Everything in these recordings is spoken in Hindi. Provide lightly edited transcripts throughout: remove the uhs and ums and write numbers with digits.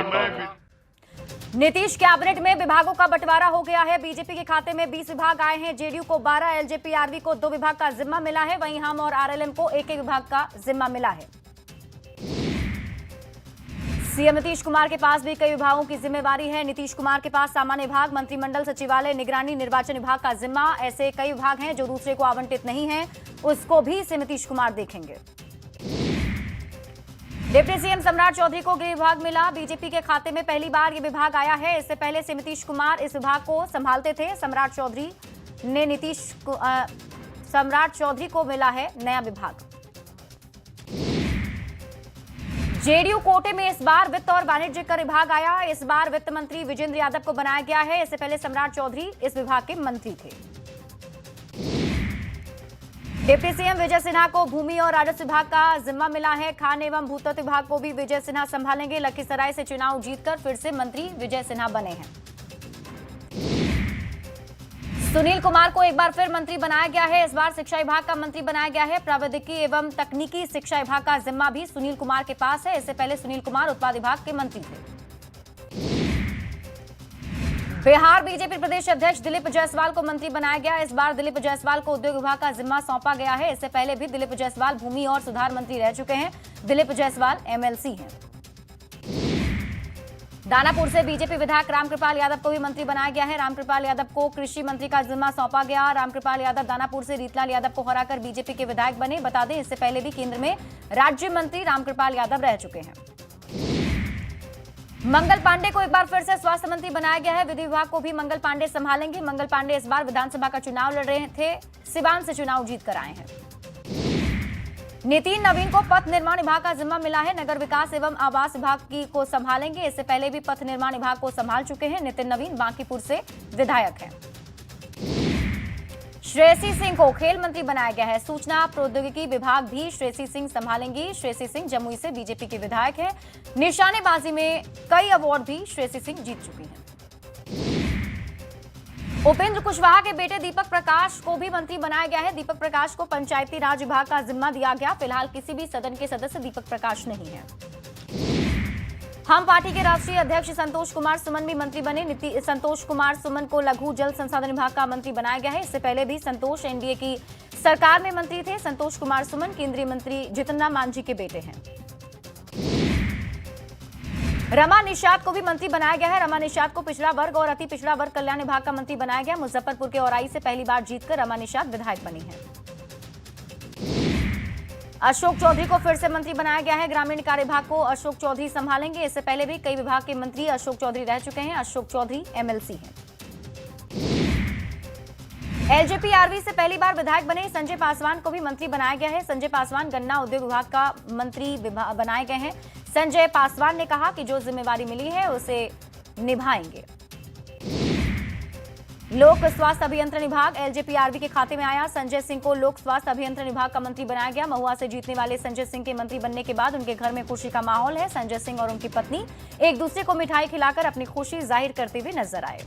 मैं नीतीश कैबिनेट में विभागों का बंटवारा हो गया है। बीजेपी के खाते में 20 विभाग आए हैं। जेडीयू को 12, एलजेपी आरवी को 2 विभाग का जिम्मा मिला है। वहीं हम और आरएलएम को एक विभाग का जिम्मा मिला है। सीएम नीतीश कुमार के पास भी कई विभागों की जिम्मेवारी है। नीतीश कुमार के पास सामान्य विभाग, मंत्रिमंडल सचिवालय, निगरानी, निर्वाचन विभाग का जिम्मा, ऐसे कई विभाग हैं जो दूसरे को आवंटित नहीं है, उसको भी सीएम नीतीश कुमार देखेंगे। डिप्टी सीएम सम्राट चौधरी को गृह विभाग मिला। बीजेपी के खाते में पहली बार ये विभाग आया है। इससे पहले सीएम नीतीश कुमार इस विभाग को संभालते थे। सम्राट चौधरी को मिला है नया विभाग। जेडीयू कोटे में इस बार वित्त और वाणिज्य कर विभाग आया। इस बार वित्त मंत्री विजेंद्र यादव को बनाया गया है। इससे पहले सम्राट चौधरी इस विभाग के मंत्री थे। डिप्टी सीएम विजय सिन्हा को भूमि और राजस्व विभाग का जिम्मा मिला है। खान एवं भूतत्व विभाग को भी विजय सिन्हा संभालेंगे। लखीसराय से चुनाव जीतकर फिर से मंत्री विजय सिन्हा बने हैं। सुनील कुमार को एक बार फिर मंत्री बनाया गया है। इस बार शिक्षा विभाग का मंत्री बनाया गया है। प्रौद्योगिकी एवं तकनीकी शिक्षा विभाग का जिम्मा भी सुनील कुमार के पास है। इससे पहले सुनील कुमार उत्पाद विभाग के मंत्री थे। बिहार बीजेपी प्रदेश अध्यक्ष दिलीप जायसवाल को मंत्री बनाया गया। इस बार दिलीप जायसवाल को उद्योग विभाग का जिम्मा सौंपा गया है। इससे पहले भी दिलीप जायसवाल भूमि और सुधार मंत्री रह चुके हैं। दिलीप जायसवाल एमएलसी हैं। दानापुर से बीजेपी विधायक रामकृपाल यादव को भी मंत्री बनाया गया है। रामकृपाल यादव को कृषि मंत्री का जिम्मा सौंपा गया। रामकृपाल यादव दानापुर से रीतलाल यादव को हराकर बीजेपी के विधायक बने। बता दें, इससे पहले भी केंद्र में राज्य मंत्री रामकृपाल यादव रह चुके हैं। मंगल पांडे को एक बार फिर से स्वास्थ्य मंत्री बनाया गया है। विधि विभाग को भी मंगल पांडे संभालेंगे। मंगल पांडे इस बार विधानसभा का चुनाव लड़ रहे थे। सिवान से चुनाव जीतकर आए हैं। नितिन नवीन को पथ निर्माण विभाग का जिम्मा मिला है। नगर विकास एवं आवास विभाग को संभालेंगे। इससे पहले भी पथ निर्माण विभाग को संभाल चुके हैं। नितिन नवीन बांकीपुर से विधायक हैं। श्रेयसी सिंह को खेल मंत्री बनाया गया है। सूचना प्रौद्योगिकी विभाग भी श्रेयसी सिंह संभालेंगी। श्रेयसी सिंह जमुई से बीजेपी के विधायक हैं। निशानेबाजी में कई अवार्ड भी श्रेयसी सिंह जीत चुकी हैं। उपेंद्र कुशवाहा के बेटे दीपक प्रकाश को भी मंत्री बनाया गया है। दीपक प्रकाश को पंचायती राज विभाग का जिम्मा दिया गया। फिलहाल किसी भी सदन के सदस्य दीपक प्रकाश नहीं है। हम पार्टी के राष्ट्रीय अध्यक्ष संतोष कुमार सुमन भी मंत्री बने। संतोष कुमार सुमन को लघु जल संसाधन विभाग का मंत्री बनाया गया है। इससे पहले भी संतोष एनडीए की सरकार में मंत्री थे। संतोष कुमार सुमन केंद्रीय मंत्री जितन राम मांझी के बेटे हैं। रमा निषाद को भी मंत्री बनाया गया है। रमा निषाद को पिछड़ा वर्ग और अति पिछड़ा वर्ग कल्याण विभाग का मंत्री बनाया गया। मुजफ्फरपुर के औराई से पहली बार जीतकर रमा निषाद विधायक बनी है। अशोक चौधरी को फिर से मंत्री बनाया गया है। ग्रामीण कार्य विभाग को अशोक चौधरी संभालेंगे। इससे पहले भी कई विभाग के मंत्री अशोक चौधरी रह चुके हैं। अशोक चौधरी एमएलसी हैं। एलजेपी आरवी से पहली बार विधायक बने संजय पासवान को भी मंत्री बनाया गया है। संजय पासवान गन्ना उद्योग विभाग का मंत्री बनाए गए हैं। संजय पासवान ने कहा कि जो जिम्मेवारी मिली है उसे निभाएंगे। लोक स्वास्थ्य अभियंत्रण विभाग एलजेपी आरवी के खाते में आया। संजय सिंह को लोक स्वास्थ्य अभियंत्रण विभाग का मंत्री बनाया गया। महुआ से जीतने वाले संजय सिंह के मंत्री बनने के बाद उनके घर में खुशी का माहौल है। संजय सिंह और उनकी पत्नी एक दूसरे को मिठाई खिलाकर अपनी खुशी जाहिर करते हुए नजर आए।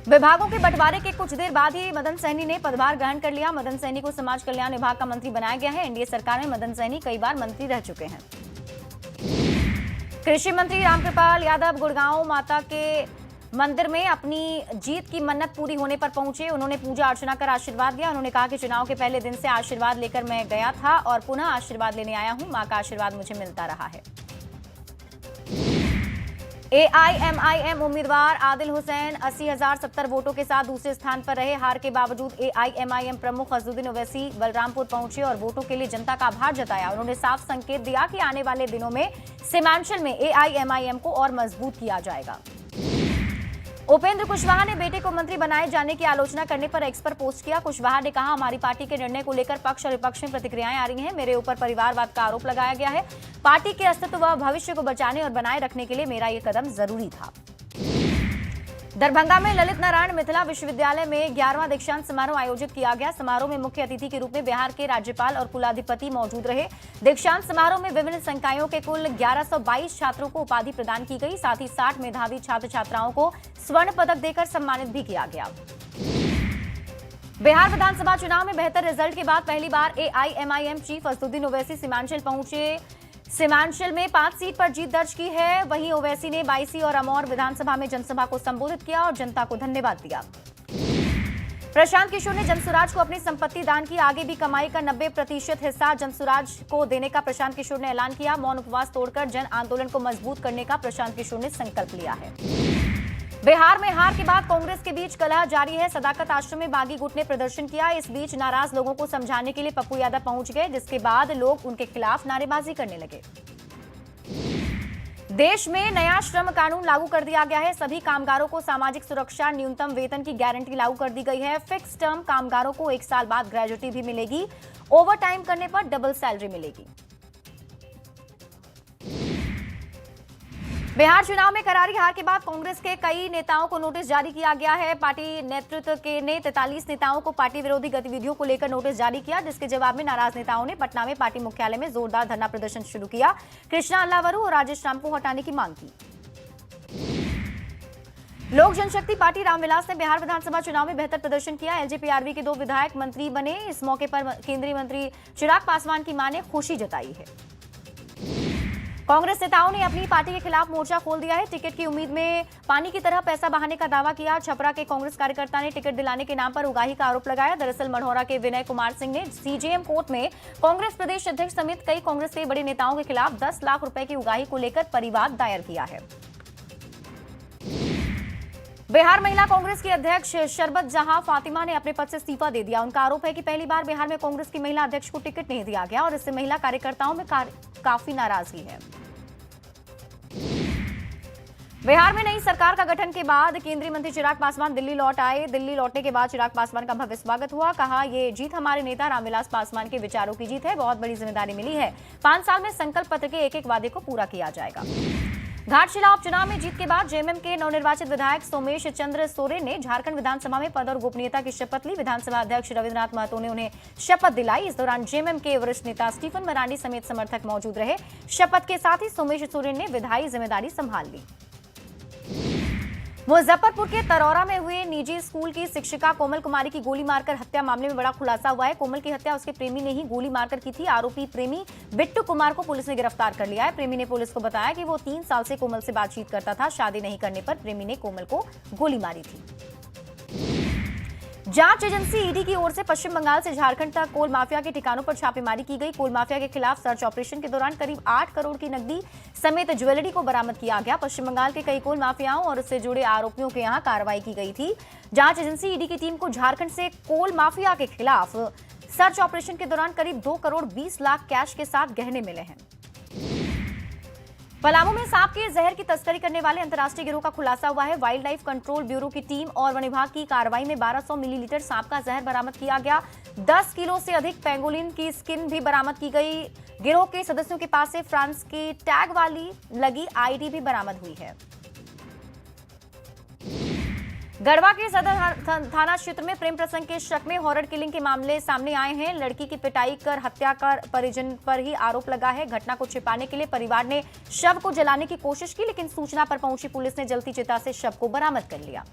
विभागों के बंटवारे के कुछ देर बाद ही मदन सहनी ने पदभार ग्रहण कर लिया। मदन सहनी को समाज कल्याण विभाग का मंत्री बनाया गया है। एनडीए सरकार में मदन सहनी कई बार मंत्री रह चुके हैं। कृषि मंत्री रामकृपाल यादव गुड़गांव माता के मंदिर में अपनी जीत की मन्नत पूरी होने पर पहुंचे। उन्होंने पूजा अर्चना कर आशीर्वाद दिया। उन्होंने कहा कि चुनाव के पहले दिन से आशीर्वाद लेकर मैं गया था और पुनः आशीर्वाद लेने आया हूं। मां का आशीर्वाद मुझे मिलता रहा है। एआईएमआईएम उम्मीदवार आदिल हुसैन 80,070 वोटों के साथ दूसरे स्थान पर रहे। हार के बावजूद एआईएमआईएम प्रमुख अजदुद्दीन ओवैसी बलरामपुर पहुंचे और वोटों के लिए जनता का आभार जताया। उन्होंने साफ संकेत दिया कि आने वाले दिनों में सीमांचल में एआईएमआईएम को और मजबूत किया जाएगा। उपेंद्र कुशवाहा ने बेटे को मंत्री बनाए जाने की आलोचना करने पर एक्स पर पोस्ट किया। कुशवाहा ने कहा, हमारी पार्टी के निर्णय को लेकर पक्ष और विपक्ष में प्रतिक्रियाएं आ रही हैं। मेरे ऊपर परिवारवाद का आरोप लगाया गया है। पार्टी के अस्तित्व व भविष्य को बचाने और बनाए रखने के लिए मेरा ये कदम जरूरी था। दरभंगा में ललित नारायण मिथिला विश्वविद्यालय में 11वां दीक्षांत समारोह आयोजित किया गया। समारोह में मुख्य अतिथि के रूप में बिहार के राज्यपाल और कुलाधिपति मौजूद रहे। दीक्षांत समारोह में विभिन्न संकायों के कुल 1122 छात्रों को उपाधि प्रदान की गई। साथ ही 60 मेधावी छात्र छात्राओं को स्वर्ण पदक देकर सम्मानित भी किया गया। बिहार विधानसभा चुनाव में बेहतर रिजल्ट के बाद पहली बार एआईएमआईएम चीफ असदुद्दीन ओवैसी सीमांचल पहुंचे। सीमांचल में 5 सीट पर जीत दर्ज की है। वहीं ओवैसी ने बायसी और अमौर विधानसभा में जनसभा को संबोधित किया और जनता को धन्यवाद दिया। प्रशांत किशोर ने जनसुराज को अपनी संपत्ति दान की। आगे भी कमाई का 90% हिस्सा जनसुराज को देने का प्रशांत किशोर ने ऐलान किया। मौन उपवास तोड़कर जन आंदोलन को मजबूत करने का प्रशांत किशोर ने संकल्प लिया है। बिहार में हार के बाद कांग्रेस के बीच कलह जारी है। सदाकत आश्रम में बागी गुट ने प्रदर्शन किया। इस बीच नाराज लोगों को समझाने के लिए पप्पू यादव पहुंच गए, जिसके बाद लोग उनके खिलाफ नारेबाजी करने लगे। देश में नया श्रम कानून लागू कर दिया गया है। सभी कामगारों को सामाजिक सुरक्षा, न्यूनतम वेतन की गारंटी लागू कर दी गई है। फिक्स टर्म कामगारों को 1 साल बाद ग्रेजुटी भी मिलेगी। ओवर टाइम करने पर डबल सैलरी मिलेगी। बिहार चुनाव में करारी हार के बाद कांग्रेस के कई नेताओं को नोटिस जारी किया गया है। पार्टी नेतृत्व ने 43 नेताओं को पार्टी विरोधी गतिविधियों को लेकर नोटिस जारी किया, जिसके जवाब में नाराज नेताओं ने पटना में पार्टी मुख्यालय में जोरदार धरना प्रदर्शन शुरू किया। कृष्णा अल्लावरू और राजेश राम को हटाने की मांग की। लोक जनशक्ति पार्टी रामविलास ने बिहार विधानसभा चुनाव में बेहतर प्रदर्शन किया। एलजेपीआरवी के 2 विधायक मंत्री बने। इस मौके पर केंद्रीय मंत्री चिराग पासवान की मां ने खुशी जताई है। कांग्रेस नेताओं ने अपनी पार्टी के खिलाफ मोर्चा खोल दिया है। टिकट की उम्मीद में पानी की तरह पैसा बहाने का दावा किया। छपरा के कांग्रेस कार्यकर्ता ने टिकट दिलाने के नाम पर उगाही का आरोप लगाया। दरअसल मढ़ौरा के विनय कुमार सिंह ने सीजेएम कोर्ट में कांग्रेस प्रदेश अध्यक्ष समेत कई कांग्रेस के बड़े नेताओं के खिलाफ 10 लाख रुपए की उगाही को लेकर परिवाद दायर किया है। बिहार महिला कांग्रेस की अध्यक्ष शरबत जहां फातिमा ने अपने पद से इस्तीफा दे दिया। उनका आरोप है कि पहली बार बिहार में कांग्रेस की महिला अध्यक्ष को टिकट नहीं दिया गया और इससे महिला कार्यकर्ताओं में काफी नाराजगी है। बिहार में नई सरकार का गठन के बाद केंद्रीय मंत्री चिराग पासवान दिल्ली लौट आए। दिल्ली लौटने के बाद चिराग पासवान का भव्य स्वागत हुआ। कहा, ये जीत हमारे नेता रामविलास पासवान के विचारों की जीत है। बहुत बड़ी जिम्मेदारी मिली है। 5 साल में संकल्प पत्र के एक-एक वादे को पूरा किया जाएगा। घाटशिला उपचुनाव में जीत के बाद जेएमएम के नवनिर्वाचित विधायक सोमेश चंद्र सोरेन ने झारखंड विधानसभा में पद और गोपनीयता की शपथ ली। विधानसभा अध्यक्ष रविन्द्रनाथ महतो ने उन्हें शपथ दिलाई। इस दौरान जेएमएम के वरिष्ठ नेता स्टीफन मरांडी समेत समर्थक मौजूद रहे। शपथ के साथ ही सोमेश सोरेन ने विधायी जिम्मेदारी संभाल ली। मुजफ्फरपुर के तरौरा में हुए निजी स्कूल की शिक्षिका कोमल कुमारी की गोली मारकर हत्या मामले में बड़ा खुलासा हुआ है। कोमल की हत्या उसके प्रेमी ने ही गोली मारकर की थी। आरोपी प्रेमी बिट्टू कुमार को पुलिस ने गिरफ्तार कर लिया है। प्रेमी ने पुलिस को बताया कि वो 3 साल से कोमल से बातचीत करता था। शादी नहीं करने पर प्रेमी ने कोमल को गोली मारी थी। जांच एजेंसी ईडी की ओर से पश्चिम बंगाल से झारखंड तक कोल माफिया के ठिकानों पर छापेमारी की गई। कोल माफिया के खिलाफ सर्च ऑपरेशन के दौरान करीब 8 करोड़ की नकदी समेत ज्वेलरी को बरामद किया गया। पश्चिम बंगाल के कई कोल माफियाओं और उससे जुड़े आरोपियों के यहां कार्रवाई की गई थी। जांच एजेंसी ईडी की टीम को झारखंड से कोल माफिया के खिलाफ सर्च ऑपरेशन के दौरान करीब 2 करोड़ 20 लाख कैश के साथ गहने मिले हैं। पलामू में सांप के जहर की तस्करी करने वाले अंतर्राष्ट्रीय गिरोह का खुलासा हुआ है। वाइल्ड लाइफ कंट्रोल ब्यूरो की टीम और वन विभाग की कार्रवाई में 1200 मिलीलीटर सांप का जहर बरामद किया गया। 10 किलो से अधिक पेंगोलिन की स्किन भी बरामद की गई। गिरोह के सदस्यों के पास से फ्रांस की टैग वाली लगी आईडी भी बरामद हुई है। गढ़वा के सदर थाना क्षेत्र में प्रेम प्रसंग के शक में हॉरर किलिंग के मामले सामने आए हैं। लड़की की पिटाई कर हत्या कर परिजन पर ही आरोप लगा है। घटना को छिपाने के लिए परिवार ने शव को जलाने की कोशिश की, लेकिन सूचना पर पहुंची पुलिस ने जलती चिता से शव को बरामद कर लिया।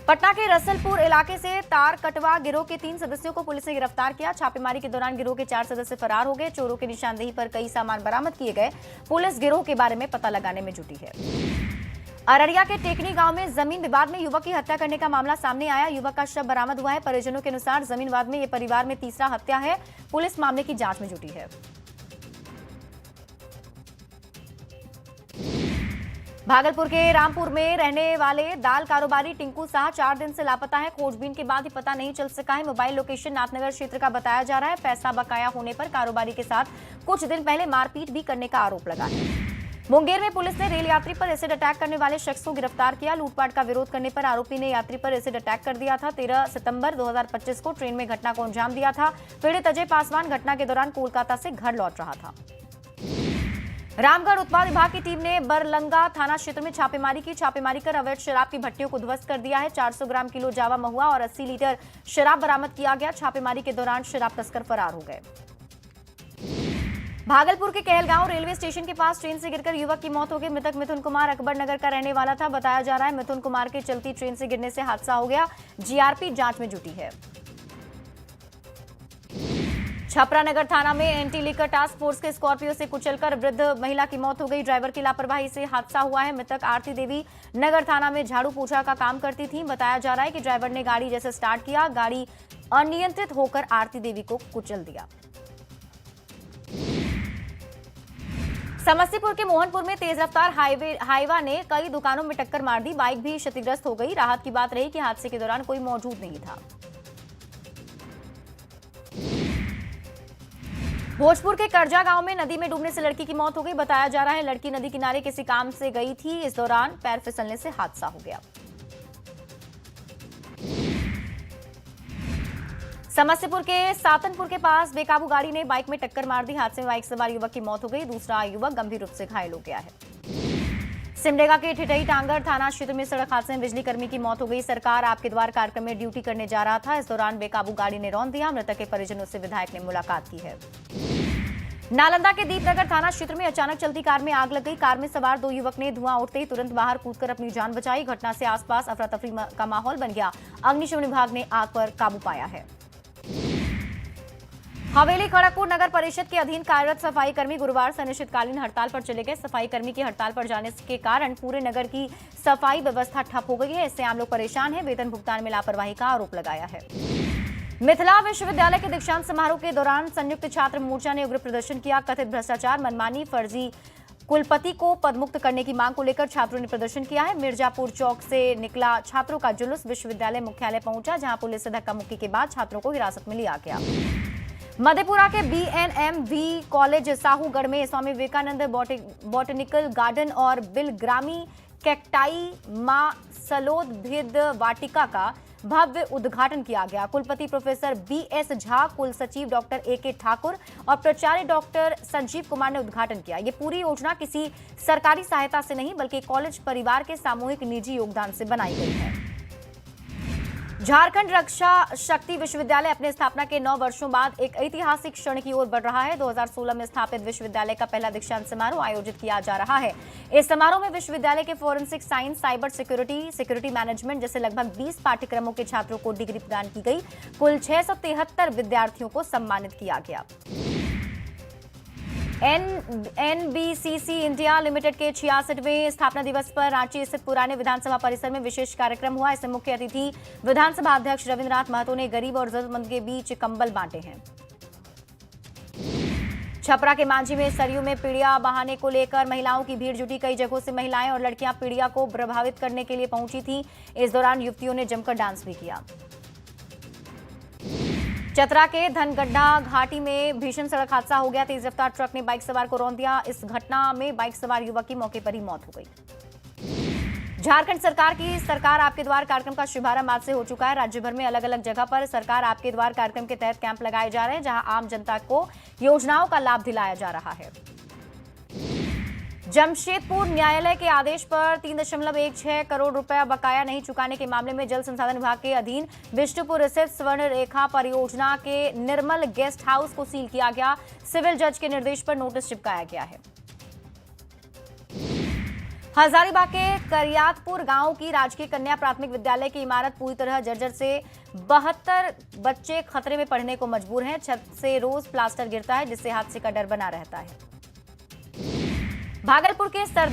पटना के रसलपुर इलाके से तार कटवा गिरोह के 3 सदस्यों को पुलिस ने गिरफ्तार किया। छापेमारी के दौरान गिरोह के 4 सदस्य फरार हो गए। चोरों की निशानदेही पर कई सामान बरामद किए गए। पुलिस गिरोह के बारे में पता लगाने में जुटी है। अररिया के टेकनी गांव में जमीन विवाद में युवक की हत्या करने का मामला सामने आया। युवक का शव बरामद हुआ है। परिजनों के अनुसार जमीन विवाद में यह परिवार में तीसरा हत्या है। पुलिस मामले की जांच में जुटी है। भागलपुर के रामपुर में रहने वाले दाल कारोबारी टिंकू शाह 4 दिन से लापता है। खोजबीन के बाद ही पता नहीं चल सका है। मोबाइल लोकेशन नाथनगर क्षेत्र का बताया जा रहा है। पैसा बकाया होने पर कारोबारी के साथ कुछ दिन पहले मारपीट भी करने का आरोप लगा है। मुंगेर में पुलिस ने रेल यात्री पर एसिड अटैक करने वाले शख्स को गिरफ्तार किया। लूटपाट का विरोध करने पर आरोपी ने यात्री पर एसिड अटैक कर दिया था। 13 सितंबर 2025 को ट्रेन में घटना को अंजाम दिया था। पीड़ित अजय पासवान घटना के दौरान कोलकाता से घर लौट रहा था। रामगढ़ उत्पाद विभाग की टीम ने बरलंगा थाना क्षेत्र में छापेमारी की। छापेमारी कर अवैध शराब की भट्टियों को ध्वस्त कर दिया है। 400 ग्राम किलो जावा महुआ और 80 लीटर शराब बरामद किया गया। छापेमारी के दौरान शराब तस्कर फरार हो गए। भागलपुर के कहलगांव रेलवे स्टेशन के पास ट्रेन से गिरकर युवक की मौत हो गई। मृतक मिथुन कुमार अकबर नगर का रहने वाला था। बताया जा रहा है मिथुन कुमार के चलती ट्रेन से गिरने से हादसा हो गया। जीआरपी जांच में जुटी है। छपरा नगर थाना में एंटी लिकर टास्क फोर्स के स्कॉर्पियो से कुचलकर वृद्ध महिला की मौत हो गई। ड्राइवर की लापरवाही से हादसा हुआ है। मृतक आरती देवी नगर थाना में झाड़ू पोछा का काम करती थी। बताया जा रहा है कि ड्राइवर ने गाड़ी जैसे स्टार्ट किया, गाड़ी अनियंत्रित होकर आरती देवी को कुचल दिया। समस्तीपुर के मोहनपुर में तेज रफ्तार हाईवा ने कई दुकानों में टक्कर मार दी। बाइक भी क्षतिग्रस्त हो गई। राहत की बात रही कि हादसे के दौरान कोई मौजूद नहीं था। भोजपुर के करजा गांव में नदी में डूबने से लड़की की मौत हो गई। बताया जा रहा है लड़की नदी किनारे किसी काम से गई थी। इस दौरान पैर फिसलने से हादसा हो गया। समस्तीपुर के सातनपुर के पास बेकाबू गाड़ी ने बाइक में टक्कर मार दी। हादसे में बाइक सवार युवक की मौत हो गई। दूसरा युवक गंभीर रूप से घायल हो गया है। सिमडेगा के ठिठई टांगर थाना क्षेत्र में सड़क हादसे में बिजली कर्मी की मौत हो गई। सरकार आपके द्वार कार्यक्रम में ड्यूटी करने जा रहा था। इस दौरान बेकाबू गाड़ी ने रौंद दिया। मृतक के परिजनों से विधायक ने मुलाकात की है। नालंदा के दीपनगर थाना क्षेत्र में अचानक चलती कार में आग लग गई। कार में सवार दो युवक ने धुआं उठते ही तुरंत बाहर कूदकर अपनी जान बचाई। घटना से आसपास अफरा तफरी का माहौल बन गया। अग्निशमन विभाग ने आग पर काबू पाया है। हवेली खड़गपुर नगर परिषद के अधीन कार्यरत सफाई कर्मी गुरुवार से अनिश्चितकालीन हड़ताल पर चले गए। सफाई कर्मी की हड़ताल पर जाने के कारण पूरे नगर की सफाई व्यवस्था ठप हो गई है। इससे आम लोग परेशान हैं। वेतन भुगतान में लापरवाही का आरोप लगाया है। मिथिला विश्वविद्यालय के दीक्षांत समारोह के दौरान संयुक्त छात्र मोर्चा ने उग्र प्रदर्शन किया। कथित भ्रष्टाचार, मनमानी, फर्जी कुलपति को पदमुक्त करने की मांग को लेकर छात्रों ने प्रदर्शन किया है। मिर्जापुर चौक से निकला छात्रों का जुलूस विश्वविद्यालय मुख्यालय पहुंचा, जहां पुलिस से धक्का मुक्की के बाद छात्रों को हिरासत में लिया गया। मधेपुरा के BNMV कॉलेज साहूगढ़ में स्वामी विवेकानंद बॉटनिकल गार्डन और बिलग्रामी कैक्टाई मां सलोदभिद वाटिका का भव्य उद्घाटन किया गया। कुलपति प्रोफेसर BS झा, कुल सचिव डॉक्टर AK ठाकुर और प्राचार्य डॉक्टर संजीव कुमार ने उद्घाटन किया। ये पूरी योजना किसी सरकारी सहायता से नहीं बल्कि कॉलेज परिवार के सामूहिक निजी योगदान से बनाई गई है। झारखंड रक्षा शक्ति विश्वविद्यालय अपने स्थापना के 9 वर्षों बाद एक ऐतिहासिक क्षण की ओर बढ़ रहा है। 2016 में स्थापित विश्वविद्यालय का पहला दीक्षांत समारोह आयोजित किया जा रहा है। इस समारोह में विश्वविद्यालय के forensic science, cyber security management जैसे लगभग 20 पाठ्यक्रमों के छात्रों को डिग्री प्रदान की गई। कुल 673 विद्यार्थियों को सम्मानित किया गया। NBCC इंडिया लिमिटेड के 66वें स्थापना दिवस पर रांची स्थित पुराने विधानसभा परिसर में विशेष कार्यक्रम हुआ। इसमें मुख्य अतिथि विधानसभा अध्यक्ष रविन्द्रनाथ महतो ने गरीब और जरूरतमंद के बीच कंबल बांटे हैं। छपरा के मांझी में सरयू में पीड़िया बहाने को लेकर महिलाओं की भीड़ जुटी। कई जगहों से महिलाएं और लड़कियां पीड़िया को प्रभावित करने के लिए पहुंची थीं। इस दौरान युवतियों ने जमकर डांस भी किया। चतरा के धनगड्ढा घाटी में भीषण सड़क हादसा हो गया। तेज रफ्तार ट्रक ने बाइक सवार को रौंद दिया। इस घटना में बाइक सवार युवक की मौके पर ही मौत हो गई। झारखंड सरकार की सरकार आपके द्वार कार्यक्रम का शुभारंभ आज से हो चुका है। राज्य भर में अलग अलग जगह पर सरकार आपके द्वार कार्यक्रम के तहत कैंप लगाए जा रहे हैं, जहां आम जनता को योजनाओं का लाभ दिलाया जा रहा है। जमशेदपुर न्यायालय के आदेश पर 3.16 करोड़ रुपया बकाया नहीं चुकाने के मामले में जल संसाधन विभाग के अधीन विष्णुपुर स्थित स्वर्ण रेखा परियोजना के निर्मल गेस्ट हाउस को सील किया गया। सिविल जज के निर्देश पर नोटिस चिपकाया गया है। हजारीबाग के करियातपुर गांव की राजकीय कन्या प्राथमिक विद्यालय की इमारत पूरी तरह जर्जर से 72 बच्चे खतरे में पड़ने को मजबूर हैं। छत से रोज प्लास्टर गिरता है, जिससे हादसे का डर बना रहता है। भागलपुर के सरदार